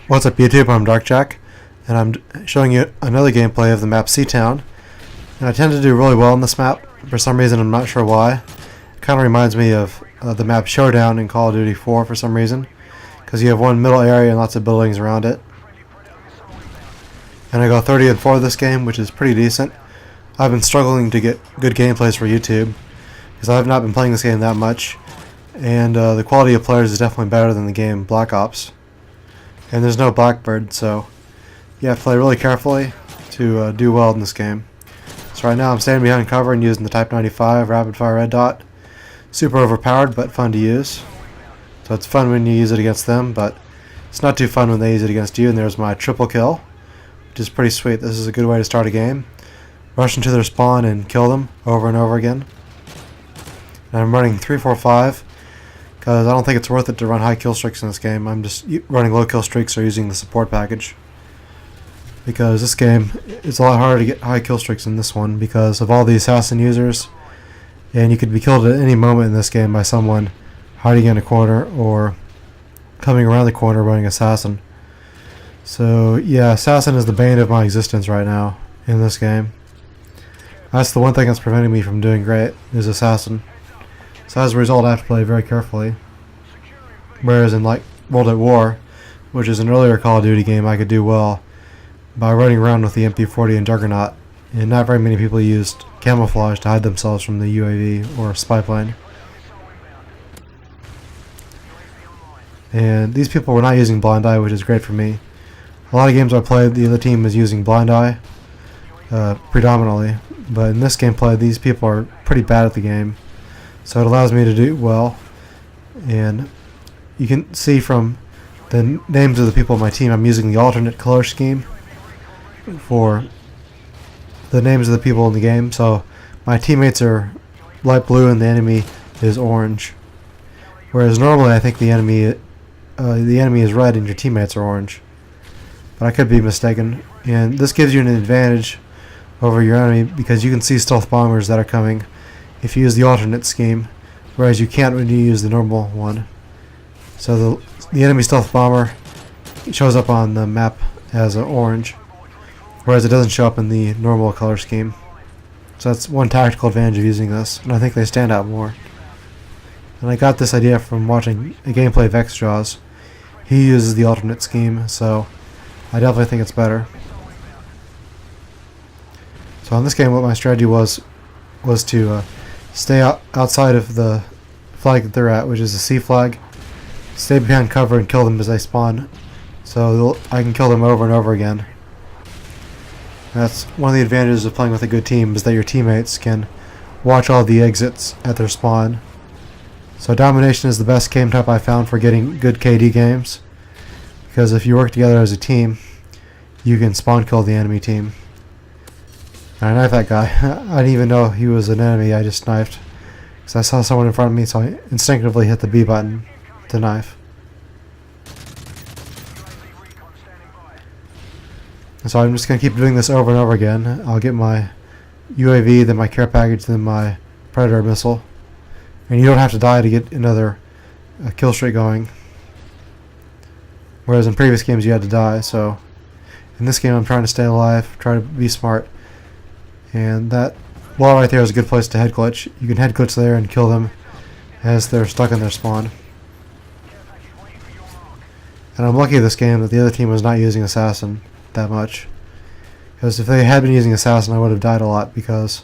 What's up YouTube, I'm Darkjack, and I'm showing you another gameplay of the map Seatown. And I tend to do really well on this map, for some reason I'm not sure why. It kind of reminds me of the map Showdown in Call of Duty 4 for some reason, because you have one middle area and lots of buildings around it. And I go 30 and 4 this game, which is pretty decent. I've been struggling to get good gameplays for YouTube, because I have not been playing this game that much, and the quality of players is definitely better than the game Black Ops. And there's no Blackbird, so you have to play really carefully to do well in this game. So right now I'm standing behind cover and using the Type 95 rapid fire red dot. Super overpowered, but fun to use. So it's fun when you use it against them, but it's not too fun when they use it against you. And there's my triple kill, which is pretty sweet. This is a good way to start a game. Rush into their spawn and kill them over and over again. And I'm running 3-4-5. Because I don't think it's worth it to run high kill streaks in this game. I'm just running low kill streaks or using the support package. Because this game, it's a lot harder to get high kill streaks in this one because of all the assassin users. And you could be killed at any moment in this game by someone hiding in a corner or coming around the corner running assassin. So yeah, assassin is the bane of my existence right now in this game. That's the one thing that's preventing me from doing great, is assassin. So as a result, I have to play very carefully. Whereas in like World at War, which is an earlier Call of Duty game, I could do well by running around with the MP40 and Juggernaut. And not very many people used camouflage to hide themselves from the UAV or spy plane. And these people were not using Blind Eye, which is great for me. A lot of games I played, the other team is using Blind Eye predominantly. But in this gameplay, these people are pretty bad at the game. So it allows me to do well, and you can see from the names of the people on my team, I'm using the alternate color scheme for the names of the people in the game. So my teammates are light blue and the enemy is orange. Whereas normally I think the enemy is red and your teammates are orange. But I could be mistaken. And this gives you an advantage over your enemy because you can see stealth bombers that are coming if you use the alternate scheme, whereas you can't when you use the normal one. So the enemy stealth bomber shows up on the map as an orange, whereas it doesn't show up in the normal color scheme. So that's one tactical advantage of using this, and I think they stand out more. And I got this idea from watching a gameplay of Xjaws. He uses the alternate scheme, so I definitely think it's better. So in this game, what my strategy was to stay outside of the flag that they're at, which is a C flag. Stay behind cover and kill them as they spawn, so I can kill them over and over again. That's one of the advantages of playing with a good team, is that your teammates can watch all the exits at their spawn. So Domination is the best game type I found for getting good KD games, because if you work together as a team, you can spawn kill the enemy team. I knifed that guy. I didn't even know he was an enemy. I just knifed because I saw someone in front of me, so I instinctively hit the B button to knife. And so I'm just going to keep doing this over and over again. I'll get my UAV, then my care package, then my Predator missile. And you don't have to die to get another kill streak going. Whereas in previous games you had to die, so in this game I'm trying to stay alive, try to be smart. And that wall right there is a good place to head glitch. You can head glitch there and kill them as they're stuck in their spawn. And I'm lucky this game that the other team was not using Assassin that much. Because if they had been using Assassin, I would have died a lot, because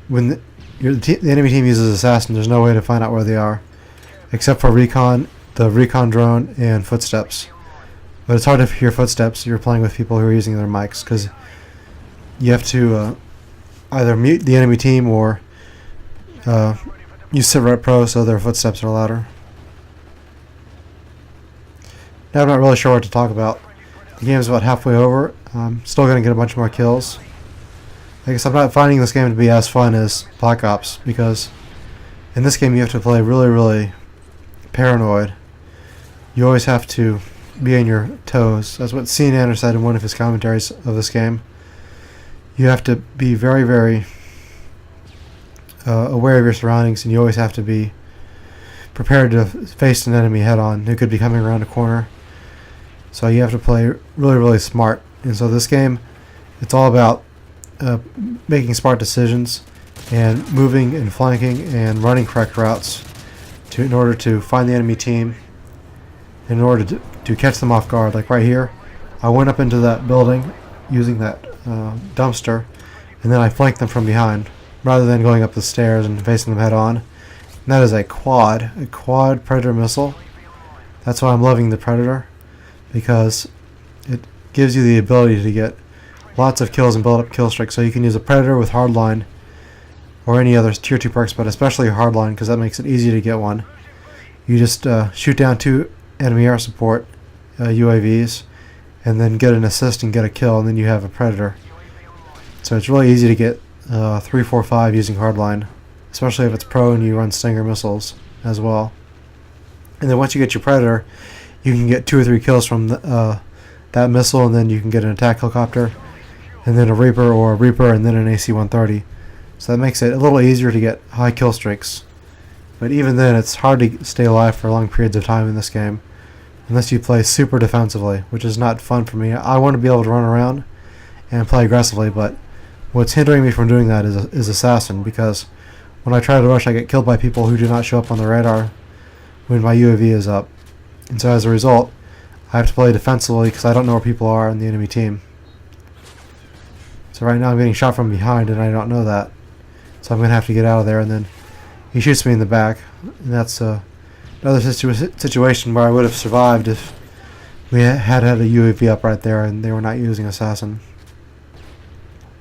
when the enemy team uses Assassin, there's no way to find out where they are. Except for recon, the recon drone, and footsteps. But it's hard to hear footsteps if you're playing with people who are using their mics, because you have to either mute the enemy team or use Cigarette Pro so their footsteps are louder. Now I'm not really sure what to talk about. The game is about halfway over. I'm still going to get a bunch more kills. I guess I'm not finding this game to be as fun as Black Ops, because in this game you have to play really, really paranoid. You always have to be on your toes. That's what CNN said in one of his commentaries of this game. You have to be very, very aware of your surroundings, and you always have to be prepared to face an enemy head on who could be coming around a corner. So you have to play really, really smart. And so this game, it's all about making smart decisions and moving and flanking and running correct routes in order to find the enemy team, in order to catch them off guard. Like right here, I went up into that building using that dumpster, and then I flanked them from behind rather than going up the stairs and facing them head on. And that is a quad Predator missile. That's why I'm loving the Predator, because it gives you the ability to get lots of kills and build up kill streaks. So you can use a Predator with hardline or any other tier 2 perks, but especially hardline, because that makes it easy to get one. You just shoot down 2 enemy air support UAVs and then get an assist and get a kill, and then you have a Predator. So it's really easy to get 3, 4, 5 using hardline, especially if it's pro and you run Stinger missiles as well. And then once you get your Predator, you can get 2 or 3 kills from that missile, and then you can get an attack helicopter, and then a Reaper or a Reaper, and then an AC-130. So that makes it a little easier to get high kill streaks. But even then, it's hard to stay alive for long periods of time in this game, unless you play super defensively, which is not fun for me. I want to be able to run around and play aggressively, but what's hindering me from doing that is Assassin, because when I try to rush, I get killed by people who do not show up on the radar when my UAV is up. And so as a result, I have to play defensively because I don't know where people are on the enemy team. So right now I'm getting shot from behind and I don't know that. So I'm going to have to get out of there, and then he shoots me in the back. And that's another situation where I would have survived if we had a UAV up right there and they were not using Assassin.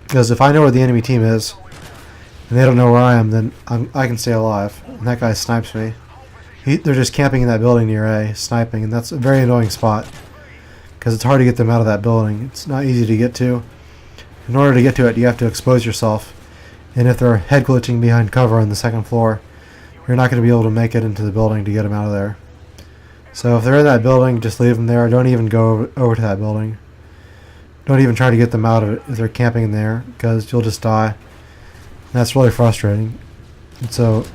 Because if I know where the enemy team is and they don't know where I am, then I can stay alive. And that guy snipes me. They're just camping in that building near A, sniping, and that's a very annoying spot because it's hard to get them out of that building. It's not easy to get to. In order to get to it, you have to expose yourself, and if they're head glitching behind cover on the second floor, you're not going to be able to make it into the building to get them out of there. So if they're in that building, just leave them there. Don't even go over to that building. Don't even try to get them out of it if they're camping in there, because you'll just die. And that's really frustrating. And so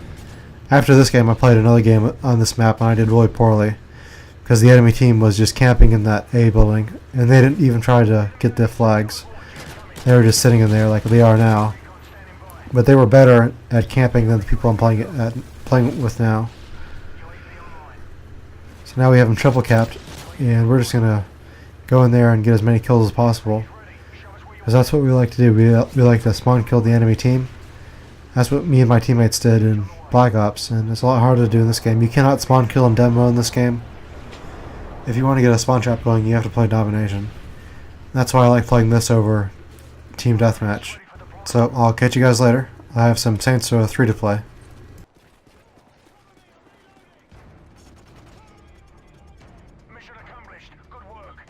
after this game, I played another game on this map, and I did really poorly because the enemy team was just camping in that A building, and they didn't even try to get their flags. They were just sitting in there like they are now. But they were better at camping than the people I'm playing with now. So now we have them triple capped, and we're just going to go in there and get as many kills as possible, because that's what we like to do. We like to spawn kill the enemy team. That's what me and my teammates did in Black Ops, and it's a lot harder to do in this game. You cannot spawn kill in demo in this game. If you want to get a spawn trap going, you have to play Domination. That's why I like playing this over Team Deathmatch. So I'll catch you guys later. I have some Saints Row 3 to play. Mission accomplished. Good work.